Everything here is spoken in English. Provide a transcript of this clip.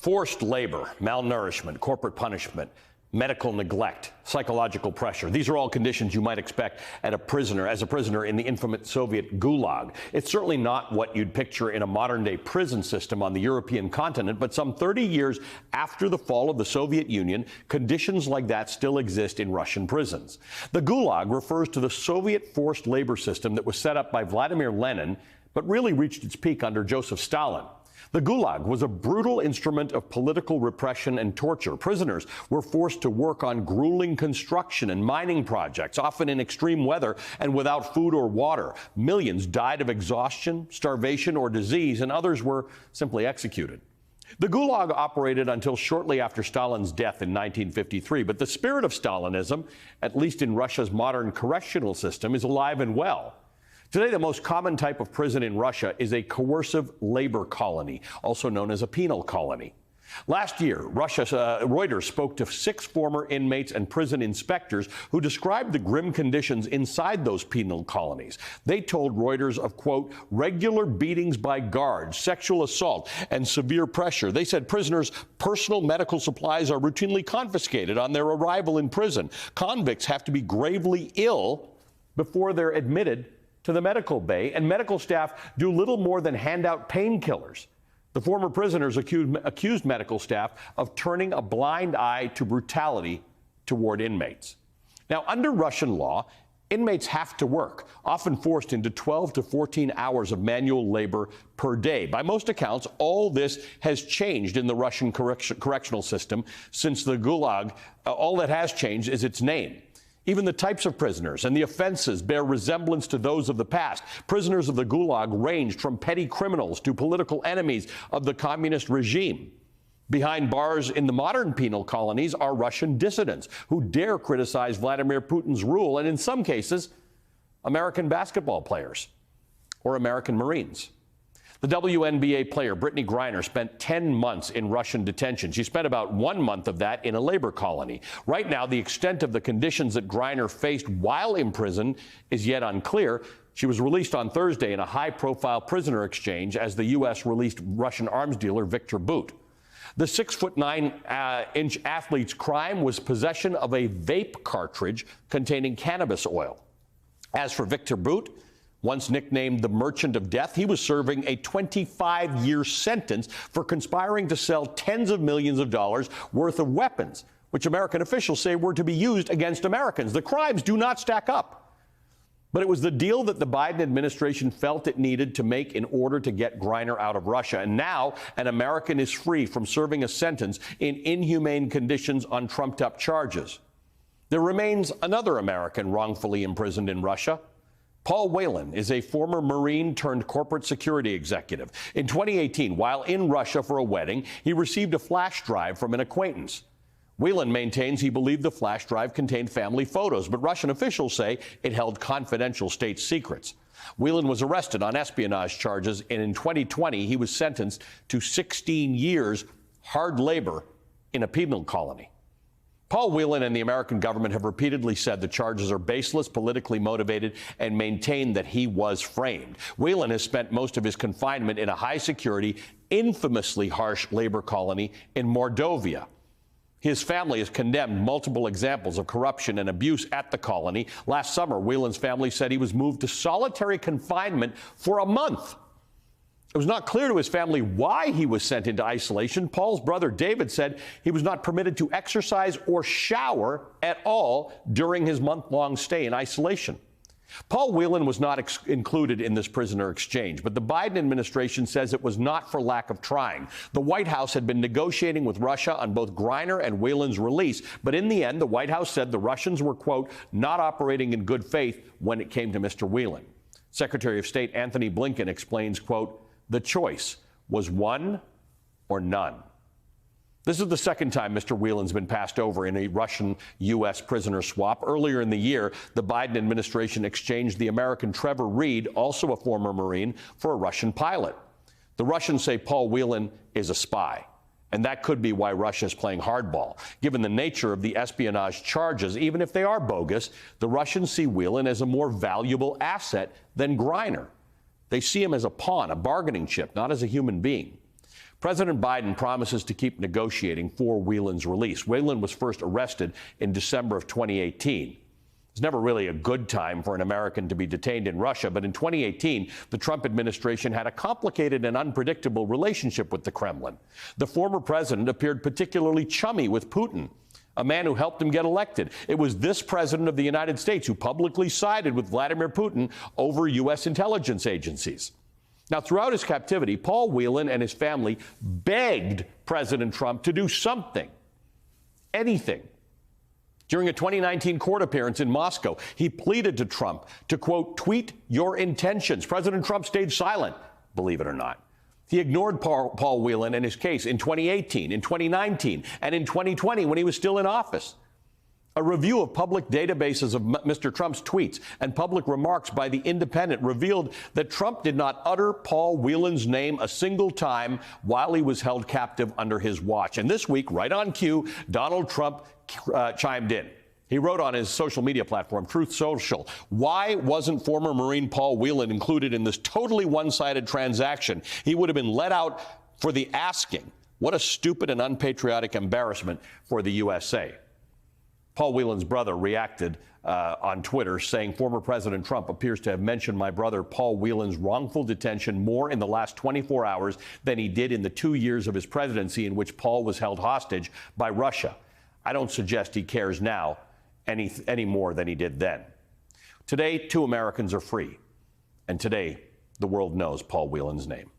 Forced labor, malnourishment, corporate punishment, medical neglect, psychological pressure. These are all conditions you might expect as a prisoner in the infamous Soviet Gulag. It's certainly not what you'd picture in a modern-day prison system on the European continent, but some 30 years after the fall of the Soviet Union, conditions like that still exist in Russian prisons. The Gulag refers to the Soviet forced labor system that was set up by Vladimir Lenin, but really reached its peak under Joseph Stalin. The Gulag was a brutal instrument of political repression and torture. Prisoners were forced to work on grueling construction and mining projects, often in extreme weather and without food or water. Millions died of exhaustion, starvation, or disease, and others were simply executed. The Gulag operated until shortly after Stalin's death in 1953, but the spirit of Stalinism, at least in Russia's modern correctional system, is alive and well. Today, the most common type of prison in Russia is a coercive labor colony, also known as a penal colony. Last year, Reuters spoke to 6 former inmates and prison inspectors who described the grim conditions inside those penal colonies. They told Reuters of, quote, regular beatings by guards, sexual assault, and severe pressure. They said prisoners' personal medical supplies are routinely confiscated on their arrival in prison. Convicts have to be gravely ill before they're admitted to the medical bay, and medical staff do little more than hand out painkillers. The former prisoners accused medical staff of turning a blind eye to brutality toward inmates. Now, under Russian law, inmates have to work, often forced into 12 to 14 hours of manual labor per day. By most accounts, all this has changed in the Russian correctional system since the Gulag. All that has changed is its name. Even the types of prisoners and the offenses bear resemblance to those of the past. Prisoners of the Gulag ranged from petty criminals to political enemies of the communist regime. Behind bars in the modern penal colonies are Russian dissidents who dare criticize Vladimir Putin's rule, and in some cases, American basketball players or American Marines. The WNBA player Brittany Griner spent 10 months in Russian detention. She spent about 1 month of that in a labor colony. Right now, the extent of the conditions that Griner faced while imprisoned is yet unclear. She was released on Thursday in a high-profile prisoner exchange as the U.S. released Russian arms dealer Viktor Bout. The 6'9" athlete's crime was possession of a vape cartridge containing cannabis oil. As for Viktor Bout, once nicknamed the Merchant of Death, he was serving a 25-year sentence for conspiring to sell tens of millions of dollars worth of weapons, which American officials say were to be used against Americans. The crimes do not stack up. But it was the deal that the Biden administration felt it needed to make in order to get Griner out of Russia. And now an American is free from serving a sentence in inhumane conditions on trumped-up charges. There remains another American wrongfully imprisoned in Russia. Paul Whelan is a former Marine turned corporate security executive. In 2018, while in Russia for a wedding, he received a flash drive from an acquaintance. Whelan maintains he believed the flash drive contained family photos, but Russian officials say it held confidential state secrets. Whelan was arrested on espionage charges, and in 2020, he was sentenced to 16 years hard labor in a penal colony. Paul Whelan and the American government have repeatedly said the charges are baseless, politically motivated, and maintain that he was framed. Whelan has spent most of his confinement in a high-security, infamously harsh labor colony in Mordovia. His family has condemned multiple examples of corruption and abuse at the colony. Last summer, Whelan's family said he was moved to solitary confinement for a month. It was not clear to his family why he was sent into isolation. Paul's brother David said he was not permitted to exercise or shower at all during his month-long stay in isolation. Paul Whelan was not included in this prisoner exchange, but the Biden administration says it was not for lack of trying. The White House had been negotiating with Russia on both Griner and Whelan's release, but in the end, the White House said the Russians were, quote, not operating in good faith when it came to Mr. Whelan. Secretary of State Anthony Blinken explains, quote, the choice was one or none. This is the second time Mr. Whelan's been passed over in a Russian-U.S. prisoner swap. Earlier in the year, the Biden administration exchanged the American Trevor Reed, also a former Marine, for a Russian pilot. The Russians say Paul Whelan is a spy, and that could be why Russia is playing hardball. Given the nature of the espionage charges, even if they are bogus, the Russians see Whelan as a more valuable asset than Griner. They see him as a pawn, a bargaining chip, not as a human being. President Biden promises to keep negotiating for Whelan's release. Whelan was first arrested in December of 2018. It's never really a good time for an American to be detained in Russia, but in 2018, the Trump administration had a complicated and unpredictable relationship with the Kremlin. The former president appeared particularly chummy with Putin, a man who helped him get elected. It was this president of the United States who publicly sided with Vladimir Putin over U.S. intelligence agencies. Now, throughout his captivity, Paul Whelan and his family begged President Trump to do something, anything. During a 2019 court appearance in Moscow, he pleaded to Trump to, quote, tweet your intentions. President Trump stayed silent, believe it or not. He ignored Paul Whelan and his case in 2018, in 2019, and in 2020 when he was still in office. A review of public databases of Mr. Trump's tweets and public remarks by The Independent revealed that Trump did not utter Paul Whelan's name a single time while he was held captive under his watch. And this week, right on cue, Donald Trump chimed in. He wrote on his social media platform, Truth Social, why wasn't former Marine Paul Whelan included in this totally one-sided transaction? He would have been let out for the asking. What a stupid and unpatriotic embarrassment for the USA. Paul Whelan's brother reacted on Twitter, saying former President Trump appears to have mentioned my brother Paul Whelan's wrongful detention more in the last 24 hours than he did in the 2 years of his presidency in which Paul was held hostage by Russia. I don't suggest he cares now any more than he did then. Today, 2 Americans are free. And today, the world knows Paul Whelan's name.